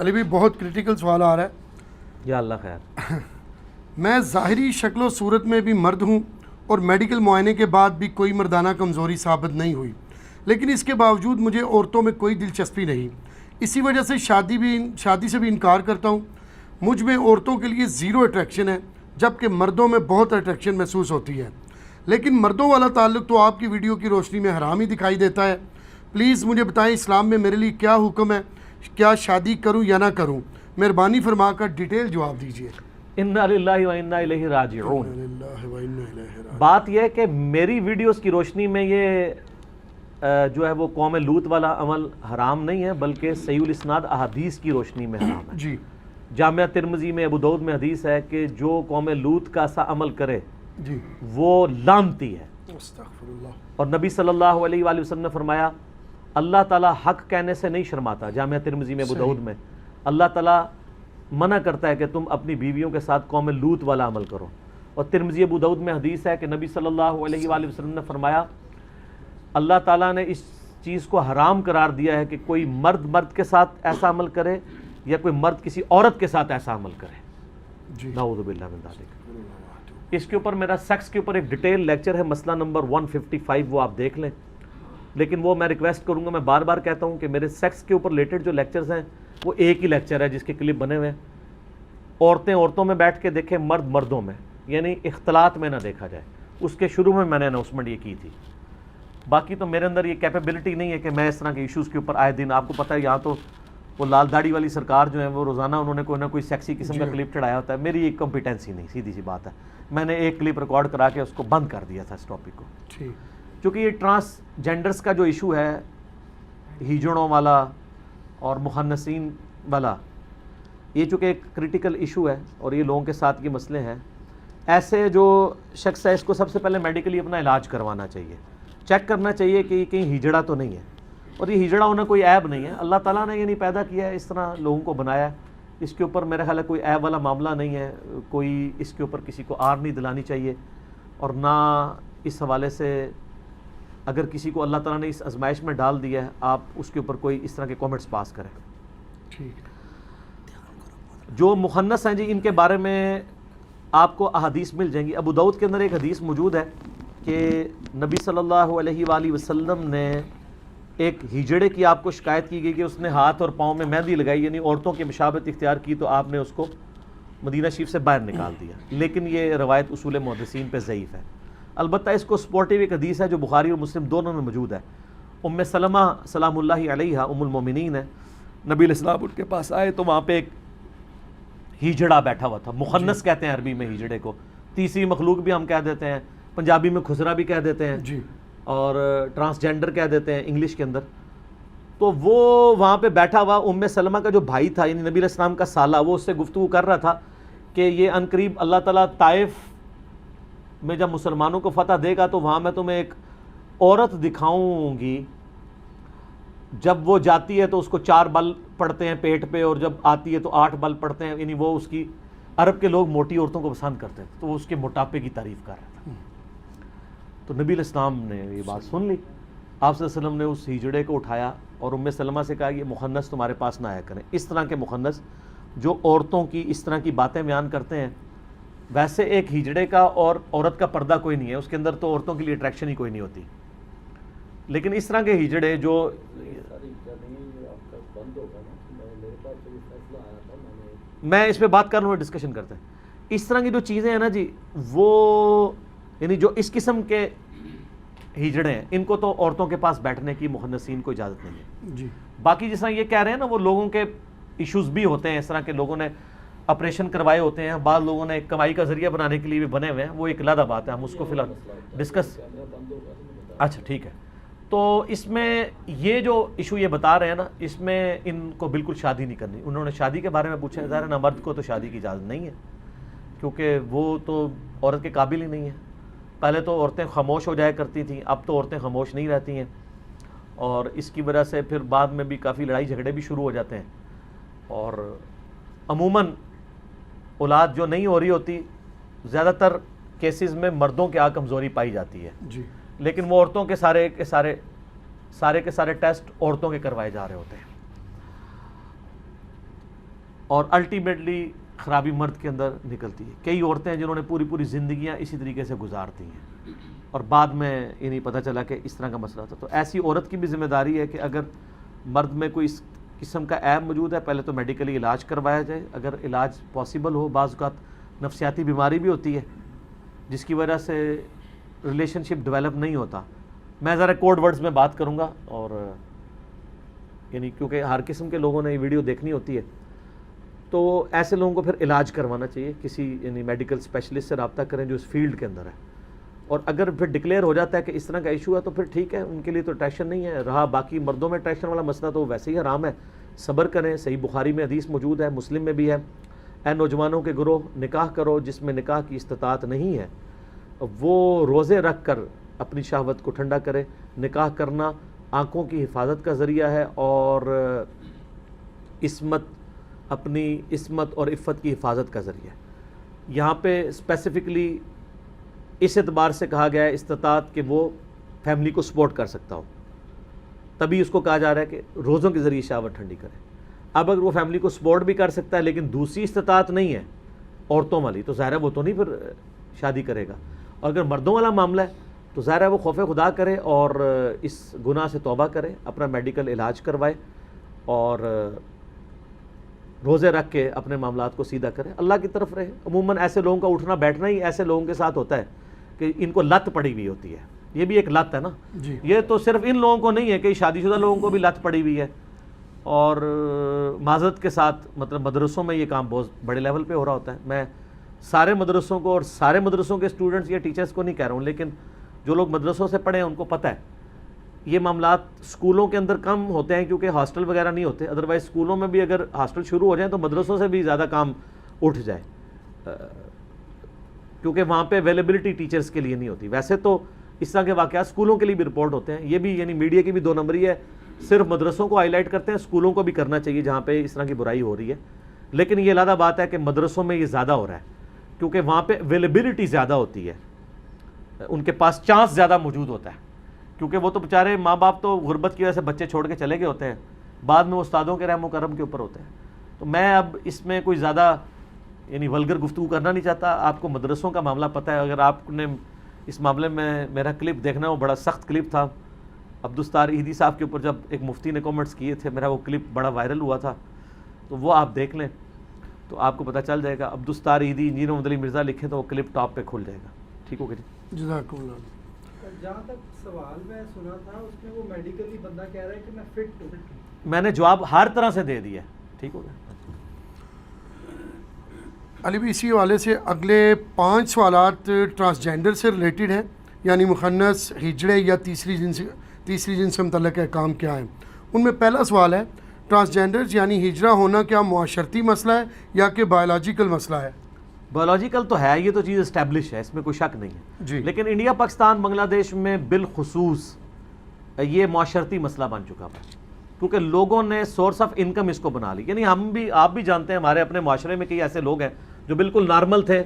علی بھائی بہت کرٹیکل سوال آ رہا ہے. یا اللہ خیر. میں ظاہری شکل و صورت میں بھی مرد ہوں اور میڈیکل معائنے کے بعد بھی کوئی مردانہ کمزوری ثابت نہیں ہوئی، لیکن اس کے باوجود مجھے عورتوں میں کوئی دلچسپی نہیں. اسی وجہ سے شادی سے بھی انکار کرتا ہوں. مجھ میں عورتوں کے لیے زیرو اٹریکشن ہے، جبکہ مردوں میں بہت اٹریکشن محسوس ہوتی ہے. لیکن مردوں والا تعلق تو آپ کی ویڈیو کی روشنی میں حرام ہی دکھائی دیتا ہے. پلیز مجھے بتائیں اسلام میں میرے لیے کیا حکم ہے، کیا شادی کروں یا نہ کروں؟ مہربانی فرما کر ڈیٹیل جواب دیجیے. انا للہ و انا الیہ راجعون. بات یہ ہے کہ میری ویڈیوز کی روشنی میں یہ جو ہے وہ قوم لوط والا عمل حرام نہیں ہے، بلکہ صحیح الاسناد احادیث کی روشنی میں حرام ہے. جی. جامعہ ترمذی میں ابو داؤد میں حدیث ہے کہ جو قوم لوط کا سا عمل کرے جی وہ لعنتی ہے. استغفر اللہ. اور نبی صلی اللہ علیہ وآلہ وسلم نے فرمایا اللہ تعالیٰ حق کہنے سے نہیں شرماتا. جامعہ ترمذی میں ابو داؤد میں اللہ تعالیٰ منع کرتا ہے کہ تم اپنی بیویوں کے ساتھ قوم لوط والا عمل کرو. اور ترمذی ابو داؤد میں حدیث ہے کہ نبی صلی اللہ علیہ وآلہ وسلم نے فرمایا اللہ تعالیٰ نے اس چیز کو حرام قرار دیا ہے کہ کوئی مرد کے ساتھ ایسا عمل کرے یا کوئی مرد کسی عورت کے ساتھ ایسا عمل کرے. نعوذ باللہ من ذالک. اس کے اوپر میرا سیکس کے اوپر ایک ڈیٹیل لیکچر ہے، مسئلہ نمبر 155، وہ آپ دیکھ لیں. لیکن وہ میں ریکویسٹ کروں گا، میں بار بار کہتا ہوں کہ میرے سیکس کے اوپر ریلیٹڈ جو لیکچرز ہیں وہ ایک ہی لیکچر ہے جس کے کلپ بنے ہوئے ہیں. عورتیں عورتوں میں بیٹھ کے دیکھیں، مرد مردوں میں، یعنی اختلاط میں نہ دیکھا جائے. اس کے شروع میں نے اناؤنسمنٹ یہ کی تھی. باقی تو میرے اندر یہ کیپیبلٹی نہیں ہے کہ میں اس طرح کے ایشوز کے اوپر آئے دن، آپ کو پتہ ہے یہاں تو وہ لال داڑھی والی سرکار جو ہے وہ روزانہ انہوں نے کوئی نہ کوئی سیکسی قسم کا کلپ چڑھایا ہوتا ہے. میری ایک کمپیٹنسی نہیں، سیدھی سی بات ہے. میں نے ایک کلپ ریکارڈ کرا کے اس کو بند کر دیا تھا اس ٹاپک کو. چونکہ یہ ٹرانسجینڈرز کا جو ایشو ہے، ہیجڑوں والا اور مخنثین والا، یہ چونکہ ایک کریٹیکل ایشو ہے اور یہ لوگوں کے ساتھ یہ مسئلے ہیں. ایسے جو شخص ہے اس کو سب سے پہلے میڈیکلی اپنا علاج کروانا چاہیے، چیک کرنا چاہیے کہ یہ کہیں ہیجڑا تو نہیں ہے. اور یہ ہجڑا ہونا کوئی عیب نہیں ہے، اللہ تعالیٰ نے یہ نہیں پیدا کیا ہے، اس طرح لوگوں کو بنایا ہے. اس کے اوپر میرا خیال ہے کوئی عیب والا معاملہ نہیں ہے، کوئی اس کے اوپر کسی کو آر نہیں دلانی چاہیے. اور نہ اس حوالے سے اگر کسی کو اللہ تعالیٰ نے اس آزمائش میں ڈال دیا ہے آپ اس کے اوپر کوئی اس طرح کے کومنٹس پاس کریں. جو مخنث ہیں جی ان کے بارے میں آپ کو احادیث مل جائیں گی. ابو داؤد کے اندر ایک حدیث موجود ہے کہ نبی صلی اللہ علیہ وآلہ وسلم نے ایک ہجڑے کی آپ کو شکایت کی گئی کہ اس نے ہاتھ اور پاؤں میں مہندی لگائی، یعنی عورتوں کی مشابہت اختیار کی، تو آپ نے اس کو مدینہ شریف سے باہر نکال دیا. لیکن یہ روایت اصول محدثین پہ ضعیف ہے. البتہ اس کو سپورٹیو ایک حدیث ہے جو بخاری اور مسلم دونوں میں موجود ہے. ام سلمہ سلام اللہ علیہ ام المومنین ہے، نبی علیہ السلام ان کے پاس آئے تو وہاں پہ ایک ہجڑا بیٹھا ہوا تھا. مخنث کہتے ہیں عربی میں ہجڑے کو، تیسری مخلوق بھی ہم کہہ دیتے ہیں، پنجابی میں خسرا بھی کہہ دیتے ہیں اور ٹرانسجینڈر کہہ دیتے ہیں انگلش کے اندر. تو وہ وہاں پہ بیٹھا ہوا ام سلمہ کا جو بھائی تھا یعنی نبی علیہ السلام کا سالہ، وہ اس سے گفتگو کر رہا تھا کہ یہ عنقریب اللہ تعالیٰ طائف میں جب مسلمانوں کو فتح دے گا تو وہاں میں تمہیں ایک عورت دکھاؤں گی، جب وہ جاتی ہے تو اس کو 4 بل پڑتے ہیں پیٹ پہ اور جب آتی ہے تو 8 بل پڑتے ہیں. یعنی وہ اس کی، عرب کے لوگ موٹی عورتوں کو پسند کرتے ہیں تو وہ اس کے موٹاپے کی تعریف کر رہا تھا. تو نبی علیہ السلام نے یہ بات سن لی. آپ صلی اللہ علیہ وسلم نے اس ہجڑے کو اٹھایا اور ام سلمہ سے کہا یہ مخنث تمہارے پاس نہ آیا کریں. اس طرح کے مخنث جو عورتوں کی اس طرح کی باتیں بیان کرتے ہیں. ویسے ایک ہجڑے کا اور عورت کا پردہ کوئی نہیں ہے، اس کے اندر تو عورتوں کے لیے اٹریکشن ہی کوئی نہیں ہوتی. لیکن اس طرح کے ہجڑے جو میں اس پہ بات کر رہا ہوں، ڈسکشن کرتے ہیں. اس طرح کی جو چیزیں ہیں نا جی، وہ یعنی جو اس قسم کے ہجڑے ہیں ان کو تو عورتوں کے پاس بیٹھنے کی مخنثین کو اجازت نہیں ہے جی. باقی جس طرح یہ کہہ رہے ہیں نا وہ لوگوں کے ایشوز بھی ہوتے ہیں، اس طرح کے لوگوں نے آپریشن کروائے ہوتے ہیں، بعض لوگوں نے کمائی کا ذریعہ بنانے کے لیے بھی بنے ہوئے ہیں، وہ ایک علیحدہ بات ہے، ہم اس کو فی الحال ڈسکس. اچھا ٹھیک ہے. تو اس میں یہ جو ایشو یہ بتا رہے ہیں نا، اس میں ان کو بالکل شادی نہیں کرنی. انہوں نے شادی کے بارے میں پوچھا ہے، ظاہر ہے نا مرد کو تو شادی کی اجازت نہیں ہے کیونکہ وہ تو عورت کے قابل ہی نہیں ہے. پہلے تو عورتیں خاموش ہو جایا کرتی تھیں، اب تو عورتیں خاموش نہیں رہتی ہیں اور اس کی وجہ سے پھر بعد میں بھی کافی لڑائی جھگڑے بھی شروع ہو جاتے ہیں. اور عموماً اولاد جو نہیں ہو رہی ہوتی زیادہ تر کیسز میں مردوں کے کمزوری پائی جاتی ہے جی. لیکن وہ عورتوں کے سارے ٹیسٹ عورتوں کے کروائے جا رہے ہوتے ہیں. اور الٹیمیٹلی خرابی مرد کے اندر نکلتی ہے. کئی عورتیں ہیں جنہوں نے پوری پوری زندگیاں اسی طریقے سے گزارتی ہیں اور بعد میں یہ نہیں پتہ چلا کہ اس طرح کا مسئلہ تھا. تو ایسی عورت کی بھی ذمہ داری ہے کہ اگر مرد میں کوئی اس قسم کا عیب موجود ہے پہلے تو میڈیکلی علاج کروایا جائے. اگر علاج پاسبل ہو، بعض اوقات نفسیاتی بیماری بھی ہوتی ہے جس کی وجہ سے ریلیشن شپ ڈیولپ نہیں ہوتا. میں ذرا کوڈ ورڈز میں بات کروں گا اور یعنی کیونکہ ہر قسم کے لوگوں نے یہ ویڈیو دیکھنی ہوتی ہے، تو ایسے لوگوں کو پھر علاج کروانا چاہیے. کسی یعنی میڈیکل اسپیشلسٹ سے رابطہ کریں جو اس فیلڈ کے اندر ہے. اور اگر پھر ڈکلیئر ہو جاتا ہے کہ اس طرح کا ایشو ہے تو پھر ٹھیک ہے، ان کے لیے تو ٹیشن نہیں ہے. رہا باقی مردوں میں ٹیشن والا مسئلہ تو ویسے ہی حرام ہے. صبر کریں. صحیح بخاری میں حدیث موجود ہے، مسلم میں بھی ہے، اے نوجوانوں کے گروہ نکاح کرو جس میں نکاح کی استطاعت نہیں ہے، وہ روزے رکھ کر اپنی شہوت کو ٹھنڈا کرے. نکاح کرنا آنکھوں کی حفاظت کا ذریعہ ہے اور اپنی عصمت اور عفت کی حفاظت کا ذریعہ ہے. یہاں پہ اسپیسیفکلی اس اعتبار سے کہا گیا ہے استطاعت کہ وہ فیملی کو سپورٹ کر سکتا ہو، تبھی اس کو کہا جا رہا ہے کہ روزوں کے ذریعے شہوت ٹھنڈی کرے. اب اگر وہ فیملی کو سپورٹ بھی کر سکتا ہے لیکن دوسری استطاعت نہیں ہے عورتوں والی، تو ظاہر ہے وہ تو نہیں پھر شادی کرے گا. اور اگر مردوں والا معاملہ ہے تو ظاہر ہے وہ خوف خدا کرے اور اس گناہ سے توبہ کرے، اپنا میڈیکل علاج کروائے اور روزے رکھ کے اپنے معاملات کو سیدھا کرے، اللہ کی طرف رہے. عموماً ایسے لوگوں کا اٹھنا بیٹھنا ہی ایسے لوگوں کے ساتھ ہوتا ہے کہ ان کو لت پڑی ہوئی ہوتی ہے. یہ بھی ایک لت ہے نا جی. یہ تو صرف ان لوگوں کو نہیں ہے، کہ شادی شدہ لوگوں کو بھی لت پڑی ہوئی ہے. اور معذرت کے ساتھ مطلب مدرسوں میں یہ کام بہت بڑے لیول پہ ہو رہا ہوتا ہے. میں سارے مدرسوں کو اور سارے مدرسوں کے اسٹوڈنٹس یا ٹیچرز کو نہیں کہہ رہا ہوں، لیکن جو لوگ مدرسوں سے پڑھے ہیں ان کو پتہ ہے یہ معاملات اسکولوں کے اندر کم ہوتے ہیں کیونکہ ہاسٹل وغیرہ نہیں ہوتے. ادروائز اسکولوں میں بھی اگر ہاسٹل شروع ہو جائیں تو مدرسوں سے بھی زیادہ کام اٹھ جائے کیونکہ وہاں پہ اویلیبلٹی ٹیچرز کے لیے نہیں ہوتی. ویسے تو اس طرح کے واقعات اسکولوں کے لیے بھی رپورٹ ہوتے ہیں. یہ بھی یعنی میڈیا کی بھی دو نمبری ہے، صرف مدرسوں کو ہائی لائٹ کرتے ہیں، اسکولوں کو بھی کرنا چاہیے جہاں پہ اس طرح کی برائی ہو رہی ہے. لیکن یہ علیحدہ بات ہے کہ مدرسوں میں یہ زیادہ ہو رہا ہے کیونکہ وہاں پہ اویلیبلٹی زیادہ ہوتی ہے، ان کے پاس چانس زیادہ موجود ہوتا ہے. کیونکہ وہ تو بیچارے ماں باپ تو غربت کی وجہ سے بچے چھوڑ کے چلے گئے ہوتے ہیں، بعد میں وہ استادوں کے رحم و کرم کے اوپر ہوتے ہیں. تو میں اب اس میں کوئی زیادہ یعنی ولگر گفتگو کرنا نہیں چاہتا. آپ کو مدرسوں کا معاملہ پتہ ہے. اگر آپ نے اس معاملے میں میرا کلپ دیکھنا، وہ بڑا سخت کلپ تھا عبدالستار ایدھی صاحب کے اوپر، جب ایک مفتی نے کامنٹس کیے تھے، میرا وہ کلپ بڑا وائرل ہوا تھا، تو وہ آپ دیکھ لیں تو آپ کو پتہ چل جائے گا. عبدالستار ایدھی انجینئر محمد علی مرزا لکھیں تو وہ کلپ ٹاپ پہ کھل جائے گا. ٹھیک ہو گیا جی؟ جزاک اللہ. جہاں تک سوال میں سنا تھا اس میں وہ میڈیکلی بندہ کہہ رہا ہے کہ میں فٹ ہوں. میں نے جواب ہر طرح سے دے دیا. ٹھیک ہو گیا. علی بھی اسی حوالے سے اگلے 5 سوالات ٹرانسجینڈر سے ریلیٹڈ ہیں، یعنی مخنث، ہجڑے یا تیسری جنس سے متعلق احکام کیا ہیں. ان میں پہلا سوال ہے ٹرانسجینڈرز یعنی ہجرہ ہونا کیا معاشرتی مسئلہ ہے یا کہ بایولوجیکل مسئلہ ہے؟ بایولوجیکل تو ہے، یہ تو چیز اسٹیبلش ہے، اس میں کوئی شک نہیں ہے جی. لیکن انڈیا، پاکستان، بنگلہ دیش میں بالخصوص یہ معاشرتی مسئلہ بن چکا ہے کیونکہ لوگوں نے سورس آف انکم اس کو بنا لی. یعنی ہم بھی، آپ بھی جانتے ہیں، ہمارے اپنے معاشرے میں کئی ایسے لوگ ہیں جو بالکل نارمل تھے،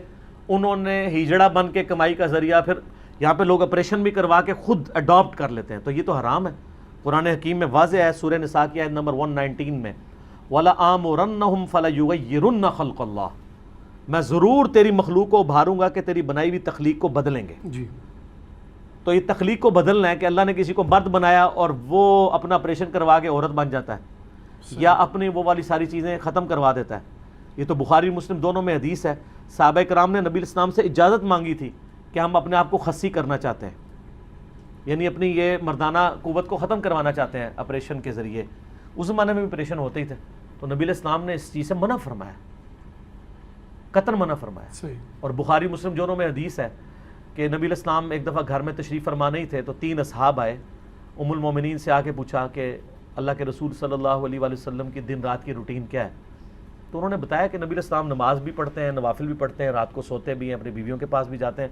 انہوں نے ہجڑا بن کے کمائی کا ذریعہ، پھر یہاں پہ لوگ آپریشن بھی کروا کے خود اڈاپٹ کر لیتے ہیں. تو یہ تو حرام ہے. قرآن حکیم میں واضح ہے، سورہ نساء کی آیت نمبر 119 میں وَلَآمُرَنَّهُمْ فَلَيُغَيِّرُنَّ خَلْقَ اللَّهِ، میں ضرور تیری مخلوق کو ابھاروں گا کہ تیری بنائی ہوئی تخلیق کو بدلیں گے. جی. تو یہ تخلیق کو بدلنا ہے کہ اللہ نے کسی کو مرد بنایا اور وہ اپنا آپریشن کروا کے عورت بن جاتا ہے یا اپنی وہ والی ساری چیزیں ختم کروا دیتا ہے. یہ تو بخاری مسلم دونوں میں حدیث ہے. صحابہ کرام نے نبی الاسلام سے اجازت مانگی تھی کہ ہم اپنے آپ کو خصی کرنا چاہتے ہیں، یعنی اپنی یہ مردانہ قوت کو ختم کروانا چاہتے ہیں آپریشن کے ذریعے. اس زمانے میں بھی آپریشن ہوتے ہی تھے. تو نبی الاسلام نے اس چیز سے منع فرمایا، قطعاً منع فرمایا. صحیح. اور بخاری مسلم دونوں میں حدیث ہے کہ نبی الاسلام ایک دفعہ گھر میں تشریف فرما نہیں تھے تو 3 اصحاب آئے، ام المومنین سے آ کے پوچھا کہ اللہ کے رسول صلی اللہ علیہ وآلہ وسلم کی دن رات کی روٹین کیا ہے. تو انہوں نے بتایا کہ نبی الاسلام نماز بھی پڑھتے ہیں، نوافل بھی پڑھتے ہیں، رات کو سوتے بھی ہیں، اپنی بیویوں کے پاس بھی جاتے ہیں.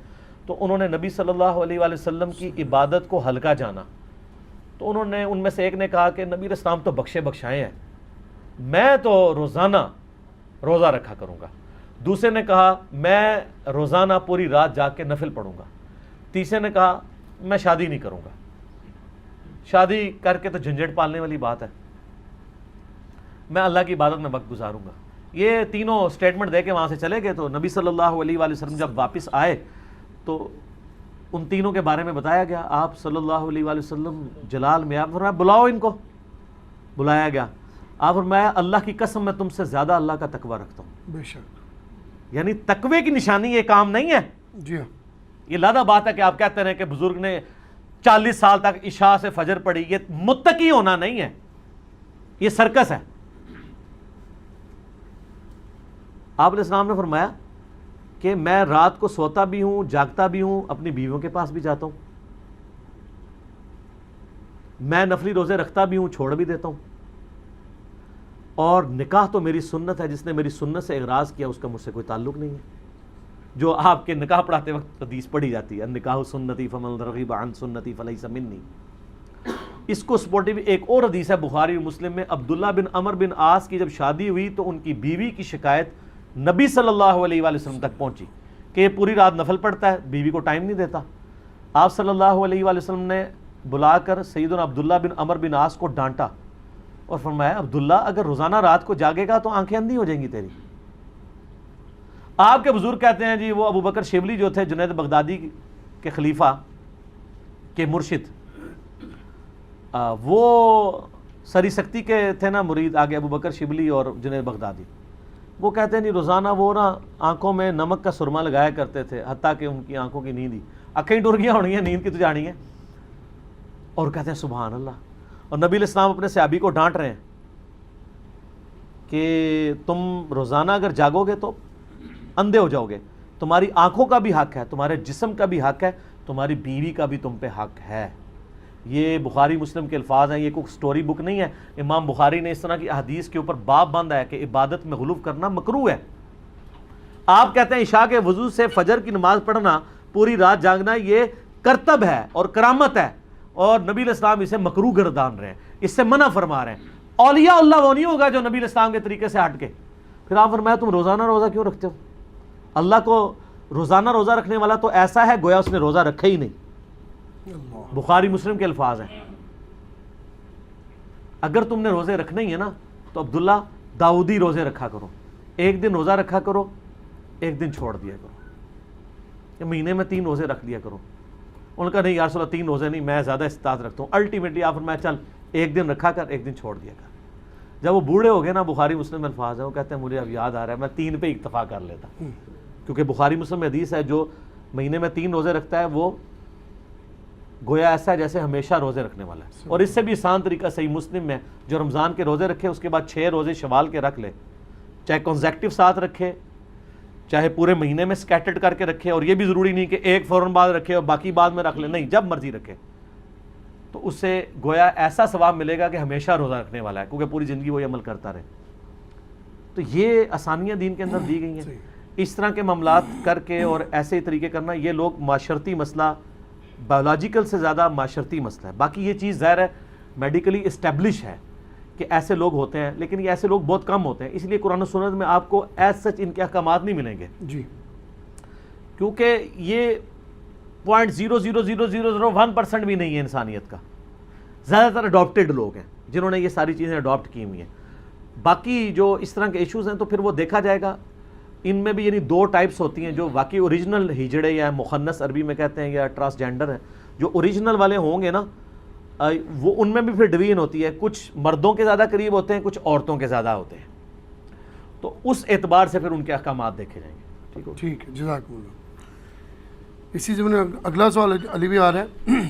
تو انہوں نے نبی صلی اللہ علیہ وآلہ وسلم کی عبادت کو ہلکا جانا. تو انہوں نے، ان میں سے ایک نے کہا کہ نبی الاسلام تو بخشے بخشائے ہیں، میں تو روزانہ روزہ رکھا کروں گا. دوسرے نے کہا میں روزانہ پوری رات جاگ کے نفل پڑھوں گا. تیسرے نے کہا میں شادی نہیں کروں گا، شادی کر کے تو جھنجھٹ پالنے والی بات ہے، میں اللہ کی عبادت میں وقت گزاروں گا. یہ تینوں سٹیٹمنٹ دے کے وہاں سے چلے گئے. تو نبی صلی اللہ علیہ وآلہ وسلم جب واپس آئے تو ان تینوں کے بارے میں بتایا گیا. آپ صلی اللہ علیہ وآلہ وسلم جلال میں آپ فرمایا بلاؤ ان کو. بلایا گیا. آپ فرمایا اللہ کی قسم میں تم سے زیادہ اللہ کا تقوی رکھتا ہوں. بے شک. یعنی تقوی کی نشانی یہ کام نہیں ہے. جی ہاں. یہ لادہ بات ہے کہ آپ کہتے ہیں کہ بزرگ نے 40 سال تک عشاء سے فجر پڑھی. یہ متقی ہونا نہیں ہے, یہ سرکس ہے. آپ علیہ السلام نے فرمایا کہ میں رات کو سوتا بھی ہوں, جاگتا بھی ہوں, اپنی بیویوں کے پاس بھی جاتا ہوں, میں نفلی روزے رکھتا بھی ہوں, چھوڑ بھی دیتا ہوں, اور نکاح تو میری سنت ہے. جس نے میری سنت سے اغراض کیا اس کا مجھ سے کوئی تعلق نہیں ہے. جو آپ کے نکاح پڑھاتے وقت حدیث پڑھی جاتی ہے, نکاح سنتی فمن رغب عن سنتی فلیس منی. اس کو سپورٹیو ایک اور حدیث ہے بخاری و مسلم میں. عبداللہ بن عمر بن عاص کی جب شادی ہوئی تو ان کی بیوی کی شکایت نبی صلی اللہ علیہ وآلہ وسلم تک پہنچی کہ یہ پوری رات نفل پڑھتا ہے, بیوی کو ٹائم نہیں دیتا. آپ صلی اللہ علیہ وآلہ وسلم نے بلا کر سیدنا عبداللہ بن عمر بن عاص کو ڈانٹا اور فرمایا عبداللہ اگر روزانہ رات کو جاگے گا تو آنکھیں اندھی ہو جائیں گی تیری. آپ کے بزرگ کہتے ہیں جی وہ ابو بکر شبلی جو تھے جنید بغدادی کے خلیفہ کے مرشد, وہ سری سختی کے تھے نا مرید آگے ابو بکر شبلی اور جنید بغدادی. وہ کہتے ہیں نہیں روزانہ وہ نا آنکھوں میں نمک کا سرما لگایا کرتے تھے حتیٰ کہ ان کی آنکھوں کی نیند ہی آنکھیں ٹر گیا ہونی ہیں, نیند کی تو جانی ہے. اور کہتے ہیں سبحان اللہ. اور نبی علیہ السلام اپنے صحابی کو ڈانٹ رہے ہیں کہ تم روزانہ اگر جاگو گے تو اندھے ہو جاؤ گے. تمہاری آنکھوں کا بھی حق ہے, تمہارے جسم کا بھی حق ہے, تمہاری بیوی کا بھی تم پہ حق ہے. یہ بخاری مسلم کے الفاظ ہیں, یہ کوئی سٹوری بک نہیں ہے. امام بخاری نے اس طرح کی احادیث کے اوپر باب باندھا ہے کہ عبادت میں غلو کرنا مکروہ ہے. آپ کہتے ہیں عشاء کے وضو سے فجر کی نماز پڑھنا, پوری رات جاگنا یہ کرتب ہے اور کرامت ہے, اور نبی علیہ السلام اسے مکروہ گردان رہے ہیں, اس سے منع فرما رہے ہیں. اولیاء اللہ وہ نہیں ہوگا جو نبی علیہ السلام کے طریقے سے ہٹ کے. پھر آپ فرمایا تم روزانہ روزہ کیوں رکھتے ہو؟ اللہ کو روزانہ روزہ رکھنے والا تو ایسا ہے گویا اس نے روزہ رکھا ہی نہیں. بخاری مسلم کے الفاظ ہیں. اگر تم نے روزے رکھنے ہی ہے نا تو عبداللہ داؤدی روزے رکھا کرو. ایک دن روزہ رکھا کرو, ایک دن چھوڑ دیا کرو, یا مہینے میں 3 روزے رکھ لیا کرو. ان کا نہیں یا رسول اللہ 3 روزے نہیں, میں زیادہ استطاعت رکھتا ہوں. الٹیمیٹلی آپ فرمایا چل ایک دن رکھا کر, ایک دن چھوڑ دیا کر. جب وہ بوڑھے ہو گئے نا, بخاری مسلم میں الفاظ ہیں, وہ کہتے ہیں مجھے اب یاد آ رہا ہے میں 3 پہ اکتفا کر لیتا, کیونکہ بخاری مسلم میں حدیث ہے جو مہینے میں 3 روزے رکھتا ہے وہ گویا ایسا ہے جیسے ہمیشہ روزے رکھنے والا ہے. اور اس سے بھی آسان طریقہ صحیح مسلم میں جو رمضان کے روزے رکھے اس کے بعد 6 روزے شوال کے رکھ لے, چاہے کنزیکٹیو ساتھ رکھے چاہے پورے مہینے میں سکیٹرڈ کر کے رکھے. اور یہ بھی ضروری نہیں کہ ایک فوراً بعد رکھے اور باقی بعد میں رکھ لے, نہیں, جب مرضی رکھے تو اس سے گویا ایسا ثواب ملے گا کہ ہمیشہ روزہ رکھنے والا ہے, کیونکہ پوری زندگی وہی عمل کرتا رہے. تو یہ آسانیاں دین کے اندر دی گئی ہیں. اس طرح کے معاملات کر کے اور ایسے طریقے کرنا, یہ لوگ معاشرتی مسئلہ, بایولوجیکل سے زیادہ معاشرتی مسئلہ ہے. باقی یہ چیز ظاہر ہے میڈیکلی اسٹیبلش ہے کہ ایسے لوگ ہوتے ہیں, لیکن یہ ایسے لوگ بہت کم ہوتے ہیں. اس لیے قرآن و سنت میں آپ کو ایز سچ ان کے احکامات نہیں ملیں گے جی, کیونکہ یہ 0.00001% بھی نہیں ہے انسانیت کا. زیادہ تر اڈاپٹیڈ لوگ ہیں جنہوں نے یہ ساری چیزیں اڈاپٹ کی ہوئی ہیں. باقی جو اس طرح کے ایشوز ہیں تو پھر وہ دیکھا جائے گا. ان میں بھی یعنی 2 ٹائپس ہوتی ہیں, جو واقعی اوریجنل ہجڑے یا مخنث عربی میں کہتے ہیں یا ٹرانسجینڈر ہیں. جو اوریجنل والے ہوں گے نا وہ ان میں بھی پھر ڈویژن ہوتی ہے, کچھ مردوں کے زیادہ قریب ہوتے ہیں, کچھ عورتوں کے زیادہ ہوتے ہیں. تو اس اعتبار سے پھر ان کے احکامات دیکھے جائیں گے. ٹھیک ہے, جزاکم اللہ. اسی زمانے اگلا سوال علی بھی آ رہا ہے,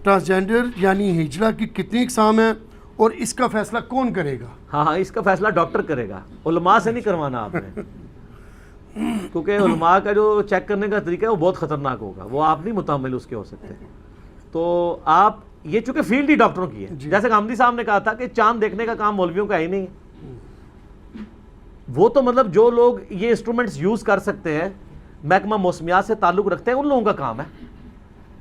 ٹرانسجینڈر یعنی ہجڑا کی کتنی اقسام ہیں اور اس کا فیصلہ کون کرے گا؟ ہاں, اس کا فیصلہ ڈاکٹر کرے گا, علماء سے نہیں کروانا آپ نے, کیونکہ علماء کا جو چیک کرنے کا طریقہ ہے وہ بہت خطرناک ہوگا, وہ آپ نہیں متحمل اس کے ہو سکتے. تو آپ یہ چونکہ فیلڈ ہی ڈاکٹروں کی ہے, جیسے غامدی صاحب نے کہا تھا کہ چاند دیکھنے کا کام مولویوں کا ہی نہیں ہے. وہ تو مطلب جو لوگ یہ انسٹرومنٹس یوز کر سکتے ہیں, محکمہ موسمیات سے تعلق رکھتے ہیں, ان لوگوں کا کام ہے.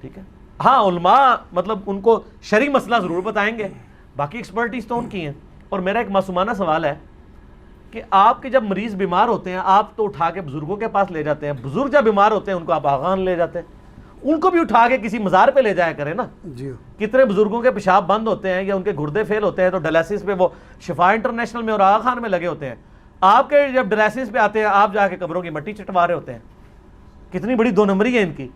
ٹھیک ہے, ہاں علماء مطلب ان کو شرعی مسئلہ ضرور بتائیں گے, باقی ایکسپرٹیز تو ان کی ہیں. اور میرا ایک معصومانہ سوال ہے کہ آپ کے جب مریض بیمار ہوتے ہیں آپ تو اٹھا کے بزرگوں کے پاس لے جاتے ہیں, بزرگ جب بیمار ہوتے ہیں ان کو آپ آغان لے جاتے ہیں, ان کو بھی اٹھا کے کسی مزار پہ لے جایا کریں نا. جی, کتنے بزرگوں کے پیشاب بند ہوتے ہیں یا ان کے گردے فیل ہوتے ہیں تو ڈائلسس پہ وہ شفا انٹرنیشنل میں اور آغا خان میں لگے ہوتے ہیں. آپ کے جب ڈائلسس پہ آتے ہیں آپ جا کے قبروں کی مٹی چٹوا رہے ہوتے ہیں. کتنی بڑی دو نمبری ہے ان کی.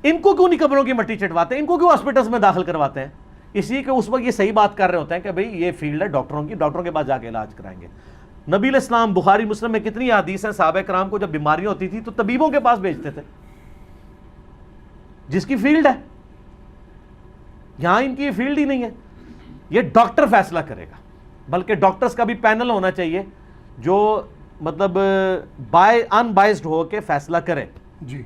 ان کو کیوں نہیں قبروں کی مٹی چٹواتے ہیں؟ ان کو کیوں ہاسپٹلس میں داخل کرواتے ہیں؟ اسی کہ اس وقت یہ صحیح بات کر رہے ہوتے ہیں کہ بھئی یہ فیلڈ ہے ڈاکٹروں کی، ڈاکٹروں کے پاس جا کے علاج کرائیں گے. نبی علیہ السلام بخاری مسلم میں کتنی حدیث ہیں، صحابہ کرام کو جب بیماریاں ہوتی تھی تو طبیبوں کے پاس بھیجتے تھے جس کی فیلڈ ہے. یہاں ان کی یہ فیلڈ ہی نہیں ہے. یہ ڈاکٹر فیصلہ کرے گا، بلکہ ڈاکٹرز کا بھی پینل ہونا چاہیے جو مطلب ان بائزڈ ہو کے فیصلہ کرے. جی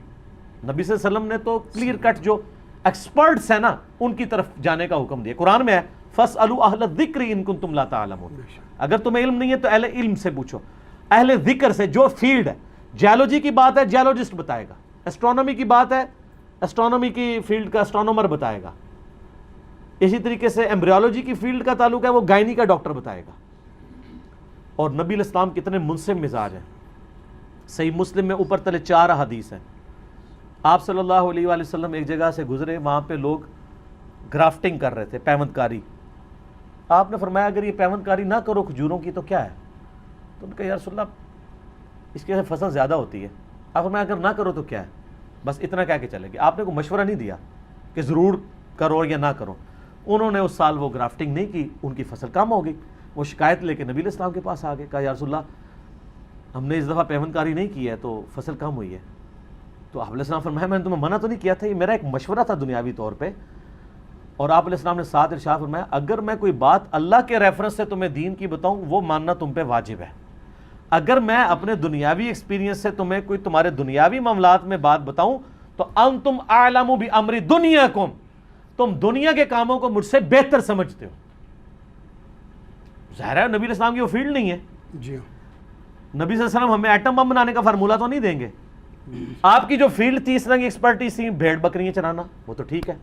نبی صلی اللہ علیہ وسلم نے تو کلیئر کٹ جو ایکسپرٹس ہیں نا ان کی طرف جانے کا حکم دیا. قرآن میں ہے فَاسْأَلُوا أَهْلَ الذِّكْرِ إِن كُنتُمْ لَا تَعْلَمُونَ. اگر تمہیں علم نہیں ہے تو اہل علم سے پوچھو، اہل ذکر سے. جو فیلڈ ہے، جیولوجی کی بات ہے جیولوجسٹ بتائے گا، اسٹرونومی کی بات ہے اسٹرونومی کی فیلڈ کا اسٹرونومر بتائے گا. اسی طریقے سے ایمبریولوجی کی فیلڈ کا تعلق ہے وہ گائنی کا ڈاکٹر بتائے گا. اور نبی علیہ السلام کتنے منصف مزاج ہیں. صحیح مسلم میں اوپر تلے 4 حدیث ہیں. آپ صلی اللہ علیہ وآلہ وسلم ایک جگہ سے گزرے، وہاں پہ لوگ گرافٹنگ کر رہے تھے، پیوند کاری. آپ نے فرمایا اگر یہ پیوند کاری نہ کرو کھجوروں کی تو کیا ہے؟ تو انہوں نے کہا یا رسول اللہ اس کے فصل زیادہ ہوتی ہے. آپ فرمایا اگر نہ کرو تو کیا ہے؟ بس اتنا کہہ کے چلے گئے. آپ نے کوئی مشورہ نہیں دیا کہ ضرور کرو یا نہ کرو. انہوں نے اس سال وہ گرافٹنگ نہیں کی، ان کی فصل کم ہو گئی. وہ شکایت لے کے نبی علیہ السلام کے پاس آ گئے، کہا یا رسول اللہ ہم نے اس دفعہ پیوند کاری نہیں کی ہے تو فصل کم ہوئی ہے. تو آپ علیہ السلام فرمایا میں نے تمہیں منع تو نہیں کیا تھا، یہ میرا ایک مشورہ تھا دنیاوی طور پہ. اور آپ علیہ السلام نے ساتھ ارشاد فرمایا اگر میں کوئی بات اللہ کے ریفرنس سے تمہیں دین کی بتاؤں وہ ماننا تم پہ واجب ہے. اگر میں اپنے دنیاوی ایکسپیرینس سے تمہیں کوئی تمہارے دنیاوی معاملات میں بات بتاؤں تو انتم اعلم بامر دنیاکم، تم دنیا کے کاموں کو مجھ سے بہتر سمجھتے ہو. ظاہر ہے نبی علیہ السلام کی وہ فیلڈ نہیں ہے. جی نبی صلی اللہ علیہ وسلم ہمیں ایٹم بم بنانے کا فارمولہ تو نہیں دیں گے. آپ کی جو فیلڈ تھی اس طرح کی ایکسپرٹیز تھی بھیڑ بکریاں چرانا، وہ تو ٹھیک ہے.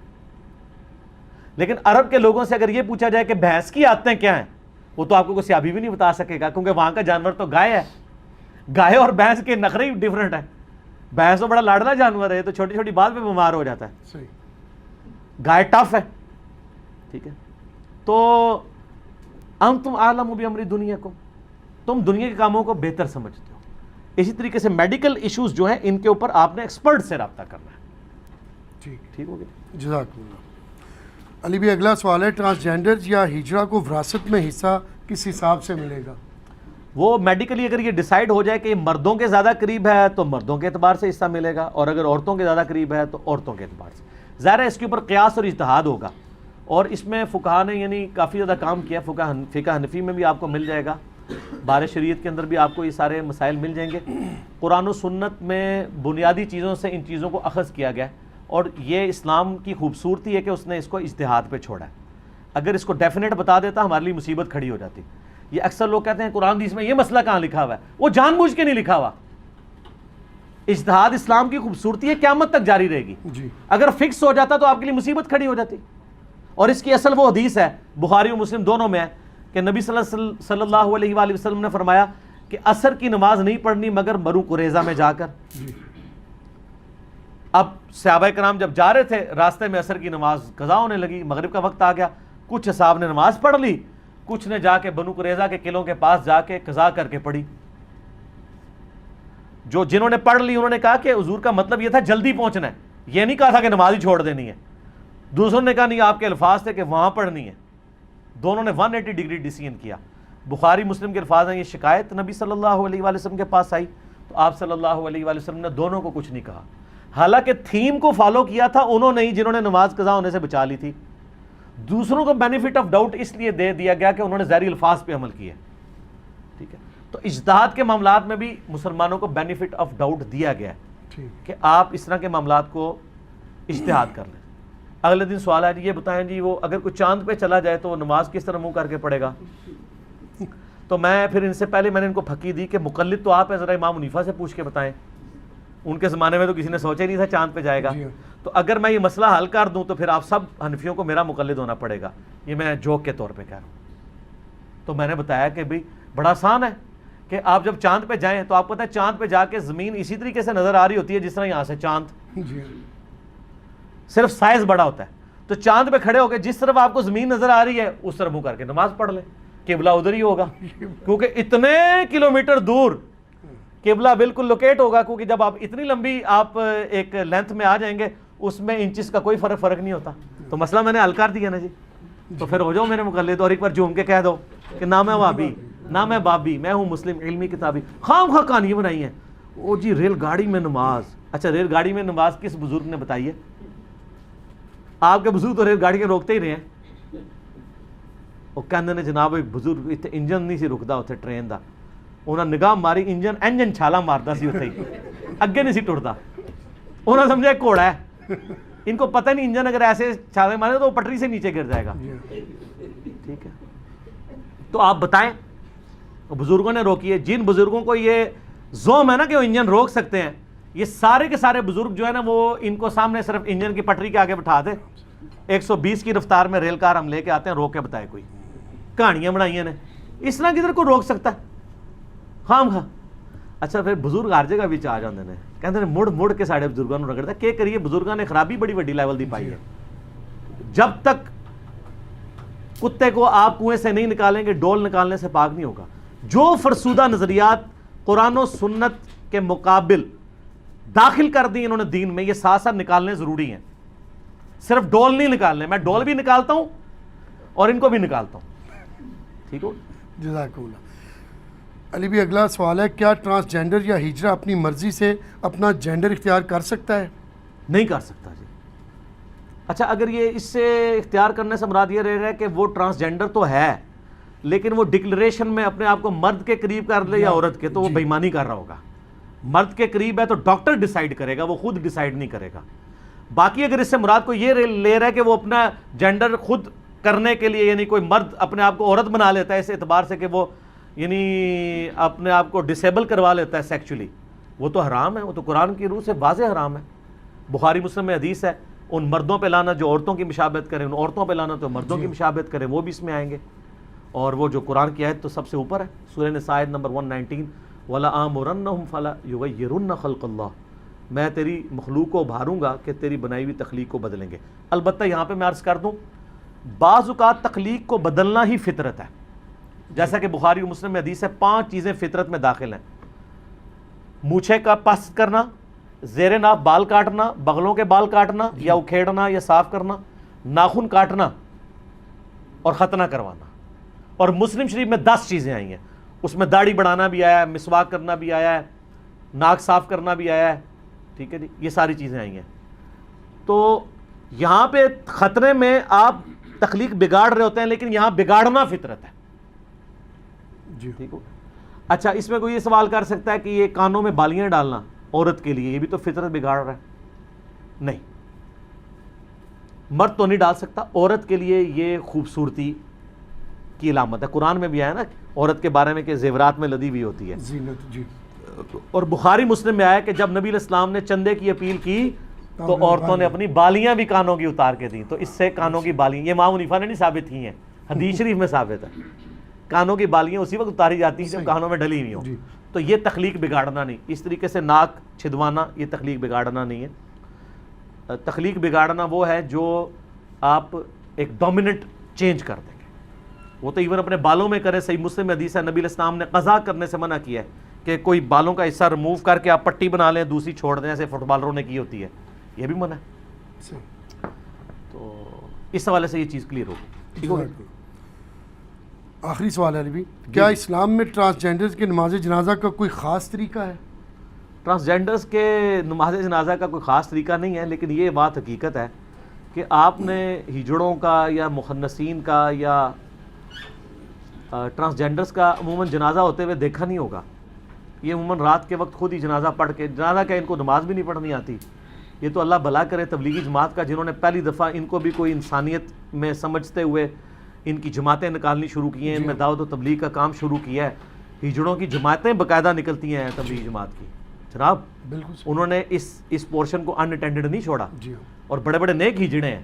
لیکن عرب کے لوگوں سے اگر یہ پوچھا جائے کہ بھینس کی عادتیں کیا ہیں، وہ تو آپ کو کوئی سیابی بھی نہیں بتا سکے گا، کیونکہ وہاں کا جانور تو گائے ہے. گائے اور بھینس کے نخرے ہی ڈیفرنٹ ہیں. بھینس تو بڑا لاڈلا جانور ہے، تو چھوٹی چھوٹی بات پہ بیمار ہو جاتا ہے. صحیح. گائے ٹف ہے. ٹھیک ہے. تو انتم اعلم بامر دنیاکم، تم دنیا کے کاموں کو بہتر سمجھتے ہو. اسی طریقے سے میڈیکل ایشوز جو ہیں ان کے اوپر آپ نے ایکسپرٹ سے رابطہ کرنا ہے. ٹھیک ہو گیا. جزاک اللہ. علی بھی اگلا سوال ہے ٹرانسجینڈرز یا ہجرا کو وراثت میں حصہ کس حساب سے ملے گا؟ وہ میڈیکلی اگر یہ ڈیسائیڈ ہو جائے کہ یہ مردوں کے زیادہ قریب ہے تو مردوں کے اعتبار سے حصہ ملے گا، اور اگر عورتوں کے زیادہ قریب ہے تو عورتوں کے اعتبار سے. ظاہر ہے اس کے اوپر قیاس اور اجتہاد ہوگا، اور اس میں فقہا نے یعنی کافی زیادہ کام کیا. فقہ حنفی میں بھی آپ کو مل جائے گا، بار شریعت کے اندر بھی آپ کو یہ سارے مسائل مل جائیں گے. قرآن و سنت میں بنیادی چیزوں سے ان چیزوں کو اخذ کیا گیا ہے، اور یہ اسلام کی خوبصورتی ہے کہ اس نے اس کو اجتہاد پہ چھوڑا ہے. اگر اس کو ڈیفینیٹ بتا دیتا ہمارے لیے مصیبت کھڑی ہو جاتی. یہ اکثر لوگ کہتے ہیں قرآن حدیث میں یہ مسئلہ کہاں لکھا ہوا ہے، وہ جان بوجھ کے نہیں لکھا ہوا. اجتہاد اسلام کی خوبصورتی ہے، قیامت تک جاری رہے گی. جی اگر فکس ہو جاتا تو آپ کے لیے مصیبت کھڑی ہو جاتی. اور اس کی اصل وہ حدیث ہے بخاری و مسلم دونوں میں ہے کہ نبی صلی اللہ علیہ وآلہ وسلم نے فرمایا کہ عصر کی نماز نہیں پڑھنی مگر بنو قریظہ میں جا کر. اب صحابہ کرام جب جا رہے تھے راستے میں عصر کی نماز قضا ہونے لگی، مغرب کا وقت آ گیا. کچھ صاحب نے نماز پڑھ لی، کچھ نے جا کے بنو قریظہ کے قلعوں کے پاس جا کے قضا کر کے پڑھی. جنہوں نے پڑھ لی انہوں نے کہا کہ حضور کا مطلب یہ تھا جلدی پہنچنا ہے، یہ نہیں کہا تھا کہ نماز ہی چھوڑ دینی ہے. دوسروں نے کہا نہیں آپ کے الفاظ تھے کہ وہاں پڑھنی ہے. دونوں نے 180 ڈگری ڈیسیژن کیا. بخاری مسلم کے الفاظ ہیں یہ شکایت نبی صلی اللہ علیہ وآلہ وسلم کے پاس آئی تو آپ صلی اللہ علیہ وآلہ وسلم نے دونوں کو کچھ نہیں کہا. حالانکہ تھیم کو فالو کیا تھا انہوں نے ہی جنہوں نے نماز قضا ہونے سے بچا لی تھی. دوسروں کو بینیفٹ آف ڈاؤٹ اس لیے دے دیا گیا کہ انہوں نے ظاہری الفاظ پہ عمل کیا. ٹھیک ہے. تو اجتہاد کے معاملات میں بھی مسلمانوں کو بینیفٹ آف ڈاؤٹ دیا گیا ہے کہ آپ اس طرح کے معاملات کو اجتہاد کر لیں. اگلے دن سوال ہے یہ بتائیں جی وہ اگر کوئی چاند پہ چلا جائے تو وہ نماز کس طرح منہ کر کے پڑھے گا؟ تو میں پھر ان سے پہلے میں نے ان کو پھکی دی کہ مقلد تو آپ ہیں، ذرا امام حنیفہ سے پوچھ کے بتائیں. ان کے زمانے میں تو کسی نے سوچا ہی نہیں تھا چاند پہ جائے گا. تو اگر میں یہ مسئلہ حل کر دوں تو پھر آپ سب حنفیوں کو میرا مقلد ہونا پڑے گا. یہ میں جوک کے طور پہ کہہ رہا ہوں. تو میں نے بتایا کہ بھئی بڑا آسان ہے کہ آپ جب چاند پہ جائیں تو آپ پتہ ہے چاند پہ جا کے زمین اسی طریقے سے نظر آ رہی ہوتی ہے جس طرح یہاں سے چاند، صرف سائز بڑا ہوتا ہے. تو چاند پہ کھڑے ہو کے جس طرف آپ کو زمین نظر آ رہی ہے اس طرف منہ کر کے نماز پڑھ لیں. قبلہ ادھر ہی ہوگا، کیونکہ اتنے کلومیٹر دور قبلہ بالکل لوکیٹ ہوگا، کیونکہ جب آپ اتنی لمبی آپ ایک لینتھ میں آ جائیں گے اس میں انچز کا کوئی فرق نہیں ہوتا. تو مسئلہ میں نے حل کر دیا نا جی. تو پھر ہو جاؤ میرے مقلد اور ایک بار جھوم کے کہہ دو کہ نہ میں وہابی نہ میں بابی، میں ہوں مسلم علمی کتابی. خام خواہ کہانیاں بنائی ہیں. او جی ریل گاڑی میں نماز، اچھا ریل گاڑی میں نماز کس بزرگ نے بتائی ہے؟ آپ کے بزرگ تو ریل گاڑی کے روکتے ہی رہے ہیں. وہ کہندے نے جناب ایک بزرگ اتنے انجن نہیں سی رکدا اتنے ٹرین دا، انہاں نگاہ ماری انجن چھالا ماردا سی اتنے ہی، اگے نہیں سی ٹردا. انہاں سمجھا ایک گھوڑا ہے، ان کو پتہ نہیں انجن اگر ایسے چھالے مارے تو وہ پٹری سے نیچے گر جائے گا. ٹھیک ہے، تو آپ بتائیں بزرگوں نے روکی ہے. جن بزرگوں کو یہ زوم ہے نا کہ وہ انجن روک سکتے ہیں، یہ سارے کے سارے بزرگ جو ہے نا وہ ان کو سامنے صرف انجن کی پٹری کے آگے بٹھا دے، 120 کی رفتار میں ریل کار ہم لے کے آتے ہیں، روک کے بتائے کوئی. کہانیاں بنائی ہیں اس طرح کدھر کو روک سکتا ہے خام خواہ. اچھا پھر بزرگ ہر جگہ بھی آ جاندے نے، کہندے نے مڑ مڑ کے ساڑے بزرگاں نوں رگڑدا. کہ کریے بزرگاں نے خرابی بڑی وڈی لیول دی پائی ہے. جب تک کتے کو آپ کنویں سے نہیں نکالیں گے ڈول نکالنے سے پاک نہیں ہوگا. جو فرسودہ نظریات قرآن و سنت کے مقابل داخل کر دی انہوں نے دین میں، یہ ساتھ ساتھ نکالنے ضروری ہیں. صرف ڈول نہیں نکالنے، میں ڈول بھی نکالتا ہوں اور ان کو بھی نکالتا ہوں. ٹھیک ہو. جزاک اللہ. علی بھی اگلا سوال ہے، کیا ٹرانسجینڈر یا ہجرہ اپنی مرضی سے اپنا جینڈر اختیار کر سکتا ہے؟ نہیں کر سکتا جی. اچھا اگر یہ اس سے اختیار کرنے سے مراد یہ رہے گا کہ وہ ٹرانسجینڈر تو ہے لیکن وہ ڈکلریشن میں اپنے آپ کو مرد کے قریب کر لے یا عورت کے، تو وہ بےایمانی کر رہا ہوگا. مرد کے قریب ہے تو ڈاکٹر ڈیسائیڈ کرے گا، وہ خود ڈیسائیڈ نہیں کرے گا. باقی اگر اس سے مراد کو یہ لے رہا ہے کہ وہ اپنا جینڈر خود کرنے کے لیے، یعنی کوئی مرد اپنے آپ کو عورت بنا لیتا ہے اس اعتبار سے کہ وہ یعنی اپنے آپ کو ڈسیبل کروا لیتا ہے سیکچولی، وہ تو حرام ہے. وہ تو قرآن کی روح سے واضح حرام ہے. بخاری مسلم میں حدیث ہے، ان مردوں پہ لانا جو عورتوں کی مشابہت کریں، ان عورتوں پہ لانا تو مردوں کی مشابہت کریں، وہ بھی اس میں آئیں گے. اور وہ جو قرآن کی آیت تو سب سے اوپر ہے، سورہ نساء آیت نمبر 119، وَلَآمُرَنَّهُمْ فَلَا يُغَيِّرُنَّ خَلْقَ اللَّهِ، میں تیری مخلوق کو ابھاروں گا کہ تیری بنائی ہوئی تخلیق کو بدلیں گے. البتہ یہاں پہ میں عرض کر دوں، بعض اوقات تخلیق کو بدلنا ہی فطرت ہے. جیسا کہ بخاری و مسلم میں حدیث ہے، 5 چیزیں فطرت میں داخل ہیں: مونچھے کا پست کرنا، زیر ناف بال کاٹنا، بغلوں کے بال کاٹنا یا اکھیڑنا یا صاف کرنا، ناخن کاٹنا اور ختنہ کروانا. اور مسلم شریف میں 10 چیزیں آئی ہیں، اس میں داڑھی بڑھانا بھی آیا ہے، مسواک کرنا بھی آیا ہے، ناک صاف کرنا بھی آیا ہے. ٹھیک ہے جی، یہ ساری چیزیں آئی ہیں. تو یہاں پہ خطرے میں آپ تخلیق بگاڑ رہے ہوتے ہیں، لیکن یہاں بگاڑنا فطرت ہے. جی ٹھیک ہو. اچھا اس میں کوئی یہ سوال کر سکتا ہے کہ یہ کانوں میں بالیاں ڈالنا عورت کے لیے، یہ بھی تو فطرت بگاڑ رہا ہے؟ نہیں، مرد تو نہیں ڈال سکتا، عورت کے لیے یہ خوبصورتی کی علامت ہے. قرآن میں بھی آیا نا عورت کے بارے میں کہ زیورات میں لدی ہوئی ہوتی ہے. زینت. جی. اور بخاری مسلم میں آیا کہ جب نبی علیہ السلام نے چندے کی اپیل کی تو عورتوں نے اپنی بالیاں بھی کانوں کی اتار کے دیں. تو اس سے کانوں کی بالیاں، یہ امام حنیفہ نے نہیں ثابت کی ہیں، حدیث شریف میں ثابت ہے. کانوں کی بالیاں اسی وقت اتاری جاتی ہیں جب کانوں میں ڈلی ہوئی ہوں. تو یہ تخلیق بگاڑنا نہیں. اس طریقے سے ناک چھدوانا یہ تخلیق بگاڑنا نہیں ہے. تخلیق بگاڑنا وہ ہے جو آپ ایک ڈومیننٹ چینج کر دیں گے. وہ تو ایون اپنے بالوں میں کریں. صحیح مسلم میں حدیث ہے، نبی علیہ السلام نے قضا کرنے سے منع کیا ہے کہ کوئی بالوں کا حصہ ریموو کر کے آپ پٹی بنا لیں، دوسری چھوڑ دیں، ایسے فٹ بالروں نے کی ہوتی ہے، یہ بھی منع ہے. تو اس حوالے سے یہ چیز کلیئر ہوگی. آخری سوال ہے علی بھی، کیا اسلام میں ٹرانسجینڈرز کے نماز جنازہ کا کوئی خاص طریقہ ہے؟ ٹرانسجینڈرز کے نماز جنازہ کا کوئی خاص طریقہ نہیں ہے، لیکن یہ بات حقیقت ہے کہ آپ نے ہجڑوں کا یا مخنثین کا یا ٹرانسجینڈرز کا عموماً جنازہ ہوتے ہوئے دیکھا نہیں ہوگا. یہ عموماً رات کے وقت خود ہی جنازہ پڑھ کے، جنازہ کیا ان کو نماز بھی نہیں پڑھنی آتی. یہ تو اللہ بھلا کرے تبلیغی جماعت کا، جنہوں نے پہلی دفعہ ان کو بھی کوئی انسانیت میں سمجھتے ہوئے ان کی جماعتیں نکالنی شروع کی ہیں، ان میں دعوت و تبلیغ کا کام شروع کیا ہے. ہجڑوں کی جماعتیں باقاعدہ نکلتی ہیں تبلیغی جماعت کی. جناب انہوں نے اس پورشن کو ان اٹینڈڈ نہیں چھوڑا. اور بڑے بڑے نیک ہجڑے ہیں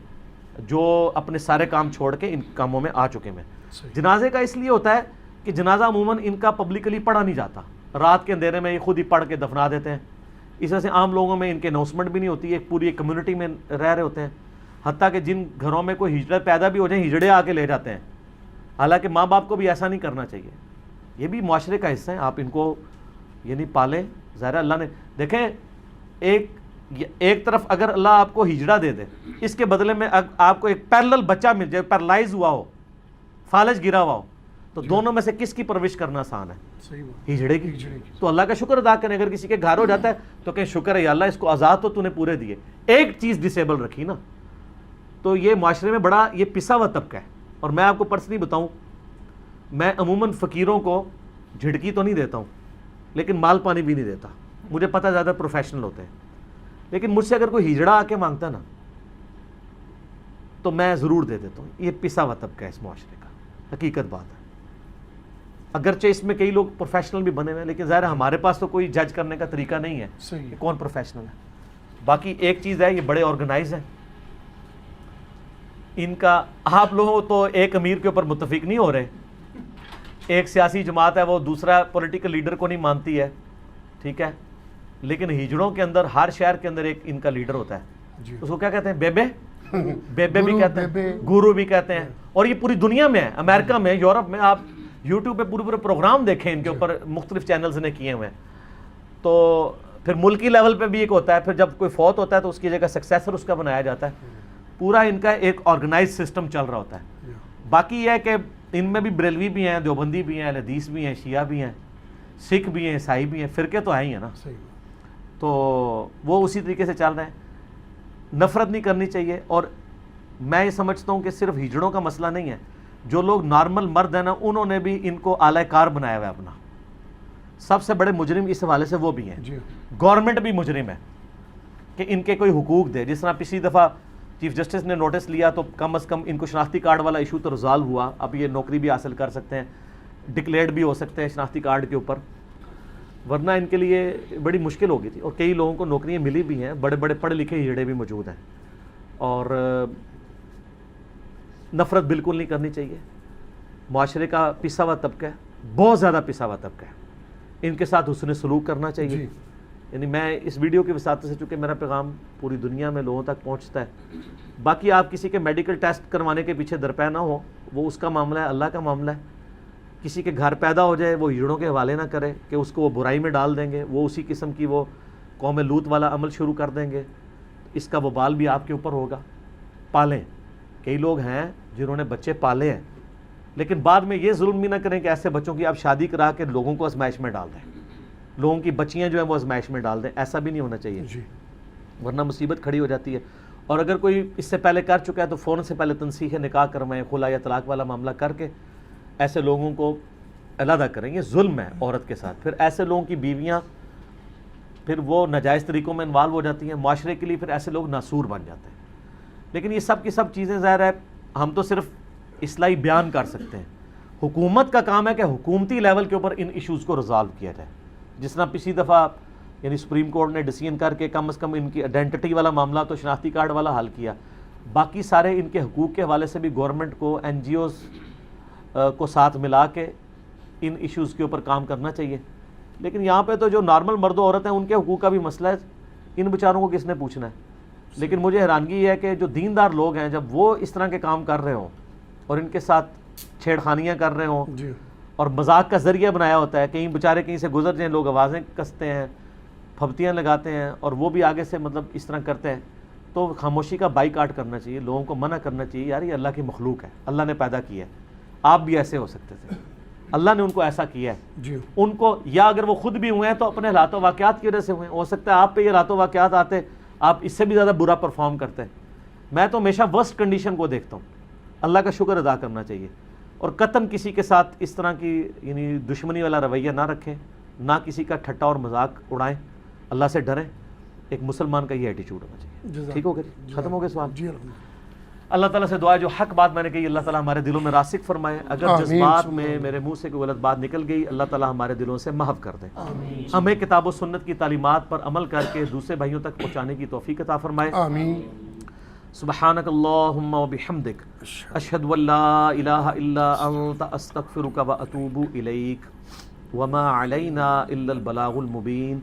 جو اپنے سارے کام چھوڑ کے ان کاموں میں آ چکے ہیں. جنازے کا اس لیے ہوتا ہے کہ جنازہ عموماً ان کا پبلکلی پڑھا نہیں جاتا، رات کے اندھیرے میں یہ خود ہی پڑھ کے دفنا دیتے ہیں. اس وجہ سے عام لوگوں میں ان کے اناؤنسمنٹ بھی نہیں ہوتی. ایک پوری ایک کمیونٹی میں رہ رہے ہوتے ہیں. حتیٰ کہ جن گھروں میں کوئی ہجڑے پیدا بھی ہو جائیں، ہجڑے آ کے لے جاتے ہیں. حالانکہ ماں باپ کو بھی ایسا نہیں کرنا چاہیے، یہ بھی معاشرے کا حصہ ہیں، آپ ان کو یعنی پالیں. ظاہر اللہ نے دیکھیں ایک طرف اگر اللہ آپ کو ہجڑا دے دے، اس کے بدلے میں آپ کو ایک پیرلل بچہ مل جائے، پیرالائز ہوا ہو، فالج گرا ہوا ہو، تو دونوں میں سے کس کی پرورش کرنا آسان ہے؟ صحیح بات. ہجڑے کی. تو اللہ کا شکر ادا کریں. اگر کسی کے گھر ہو جاتا ہے تو کہیں شکر ہے یا اللہ اس کو آزاد تو نے پورے دیے، ایک چیز ڈسیبل رکھی نا. تو یہ معاشرے میں بڑا یہ پسا ہوا طبقہ ہے. اور میں آپ کو پرسنلی بتاؤں، میں عموماً فقیروں کو جھڑکی تو نہیں دیتا ہوں، لیکن مال پانی بھی نہیں دیتا. مجھے پتہ زیادہ پروفیشنل ہوتے ہیں، لیکن مجھ سے اگر کوئی ہجڑا آ کے مانگتا نا تو میں ضرور دے دیتا ہوں. یہ پسا ہوا طبقہ ہے اس معاشرے کا، حقیقت بات ہے. اگرچہ اس میں کئی لوگ پروفیشنل بھی بنے ہوئے ہیں، لیکن ظاہر ہمارے پاس تو کوئی جج کرنے کا طریقہ نہیں ہے صحیح کہ کون پروفیشنل ہے. باقی ایک چیز ہے، یہ بڑے آرگنائز ہیں. ان کا آپ لوگوں تو ایک امیر کے اوپر متفق نہیں ہو رہے. ایک سیاسی جماعت ہے وہ دوسرا پولیٹیکل لیڈر کو نہیں مانتی ہے، ٹھیک ہے، لیکن ہجڑوں کے اندر ہر شہر کے اندر ایک ان کا لیڈر ہوتا ہے. جی. اس کو کیا کہتے ہیں؟ بیبے بھی گرو، کہتے بیبے. ہیں، گورو بھی کہتے ہیں. اور یہ پوری دنیا میں ہے، امریکہ میں، یورپ میں. آپ یوٹیوب پہ پورے پروگرام دیکھیں ان کے اوپر، مختلف چینلز نے کیے ہوئے ہیں. تو پھر ملکی لیول پہ بھی ایک ہوتا ہے، پھر جب کوئی فوت ہوتا ہے تو اس کی جگہ سکسیسر اس کا بنایا جاتا ہے. پورا ان کا ایک آرگنائز سسٹم چل رہا ہوتا ہے. باقی یہ ہے کہ ان میں بھی بریلوی بھی ہیں، دیوبندی بھی ہیں، اہل حدیث بھی ہیں، شیعہ بھی ہیں، سکھ بھی ہیں، عیسائی بھی ہیں. فرقے تو ہیں ہی ہیں نا. تو وہ اسی طریقے سے چل رہے ہیں. نفرت نہیں کرنی چاہیے. اور میں یہ سمجھتا ہوں کہ صرف ہجڑوں کا مسئلہ نہیں ہے، جو لوگ نارمل مرد ہیں نا انہوں نے بھی ان کو اعلی کار بنایا ہوا ہے اپنا. سب سے بڑے مجرم اس حوالے سے وہ بھی ہیں. گورنمنٹ بھی مجرم ہے کہ ان کے کوئی حقوق دے. جس طرح پچھلی دفعہ چیف جسٹس نے نوٹس لیا تو کم از کم ان کو شناختی کارڈ والا ایشو تو ریزالو ہوا. اب یہ نوکری بھی حاصل کر سکتے ہیں، ڈکلیئرڈ بھی ہو سکتے ہیں شناختی کارڈ کے اوپر، ورنہ ان کے لیے بڑی مشکل ہو گئی تھی. اور کئی لوگوں کو نوکریاں ملی بھی ہیں، بڑے بڑے پڑھے لکھے ہجڑے بھی موجود ہیں. اور نفرت بالکل نہیں کرنی چاہیے. معاشرے کا پسا ہوا طبقہ ہے، بہت زیادہ پسا ہوا طبقہ ہے. ان کے ساتھ حسن سلوک کرنا چاہیے. یعنی میں اس ویڈیو کی وساطت سے، چونکہ میرا پیغام پوری دنیا میں لوگوں تک پہنچتا ہے. باقی آپ کسی کے میڈیکل ٹیسٹ کروانے کے پیچھے درپے نہ ہو، وہ اس کا معاملہ ہے، اللہ کا معاملہ ہے. کسی کے گھر پیدا ہو جائے وہ ہجڑوں کے حوالے نہ کرے کہ اس کو وہ برائی میں ڈال دیں گے، وہ اسی قسم کی وہ قوم لوط والا عمل شروع کر دیں گے. اس کا وبال بھی آپ کے اوپر ہوگا. پالیں. کئی لوگ ہیں جنہوں نے بچے پالے ہیں، لیکن بعد میں یہ ظلم بھی نہ کریں کہ ایسے بچوں کی آپ شادی کرا کے لوگوں کو آزمائش میں ڈال دیں، لوگوں کی بچیاں جو ہیں وہ آزمائش میں ڈال دیں. ایسا بھی نہیں ہونا چاہیے، ورنہ مصیبت کھڑی ہو جاتی ہے. اور اگر کوئی اس سے پہلے کر چکا ہے تو فوراً سے پہلے تنسیخ نکاح کروائیں، خلا یا طلاق والا معاملہ کر کے ایسے لوگوں کو علیحدہ کریں. یہ ظلم ہے عورت کے ساتھ. پھر ایسے لوگوں کی بیویاں پھر وہ ناجائز طریقوں میں انوالو ہو جاتی ہیں. معاشرے کے لیے پھر ایسے لوگ ناسور بن جاتے ہیں. لیکن یہ سب کی سب چیزیں ظاہر ہے ہم تو صرف اصلاحی بیان کر سکتے ہیں. حکومت کا کام ہے کہ حکومتی لیول کے اوپر ان ایشوز کو ریزالو کیا جائے. جس طرح پچھلی دفعہ یعنی سپریم کورٹ نے ڈیسیژن کر کے کم از کم ان کی آئیڈینٹی والا معاملہ تو شناختی کارڈ والا حل کیا. باقی سارے ان کے حقوق کے حوالے سے بھی گورنمنٹ کو، این جی اوز کو ساتھ ملا کے ان ایشوز کے اوپر کام کرنا چاہیے. لیکن یہاں پہ تو جو نارمل مرد و عورت ہیں ان کے حقوق کا بھی مسئلہ ہے. ان بیچاروں کو کس نے پوچھنا ہے؟ لیکن مجھے حیرانگی یہ ہے کہ جو دیندار لوگ ہیں جب وہ اس طرح کے کام کر رہے ہوں اور ان کے ساتھ چھیڑخانیاں کر رہے ہوں اور مذاق کا ذریعہ بنایا ہوتا ہے، کہیں بیچارے کہیں سے گزر جائیں لوگ آوازیں کستے ہیں، پھبتیاں لگاتے ہیں، اور وہ بھی آگے سے مطلب اس طرح کرتے ہیں، تو خاموشی کا بائیکاٹ کرنا چاہیے. لوگوں کو منع کرنا چاہیے، یار یہ اللہ کی مخلوق ہے، اللہ نے پیدا کیا ہے. آپ بھی ایسے ہو سکتے تھے، اللہ نے ان کو ایسا کیا ہے. ان کو یا اگر وہ خود بھی ہوئے ہیں تو اپنے حالات و واقعات کی وجہ سے ہوئے ہیں. ہو سکتا ہے آپ پہ یہ حالات و واقعات آتے آپ اس سے بھی زیادہ برا پرفارم کرتے. میں تو ہمیشہ ورسٹ کنڈیشن کو دیکھتا ہوں. اللہ کا شکر ادا کرنا چاہیے. اور قطعاً کسی کے ساتھ اس طرح کی یعنی دشمنی والا رویہ نہ رکھیں، نہ کسی کا ٹھٹا اور مذاق اڑائیں. اللہ سے ڈریں. ایک مسلمان کا یہ ایٹیچیوڈ ہونا چاہیے. ٹھیک ہو گیا؟ ختم ہو گئے سوال. اللہ تعالیٰ سے دعا ہے جو حق بات میں نے کہی اللہ تعالیٰ ہمارے دلوں میں راسخ فرمائے. اگر جذبات میں میرے منہ سے کوئی غلط بات نکل گئی اللہ تعالیٰ ہمارے دلوں سے محو کر دے. ہمیں کتاب و سنت کی تعلیمات پر عمل کر کے دوسرے بھائیوں تک پہنچانے کی توفیق عطا فرمائے. سبحانک اللہم و بحمدک اشہد ان لا الہ الا انت استغفرک و اتوب الیک وما علینا الا البلاغ المبین.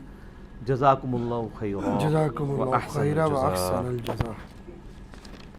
جزاکم اللہ خیرا و احسن الجزاء.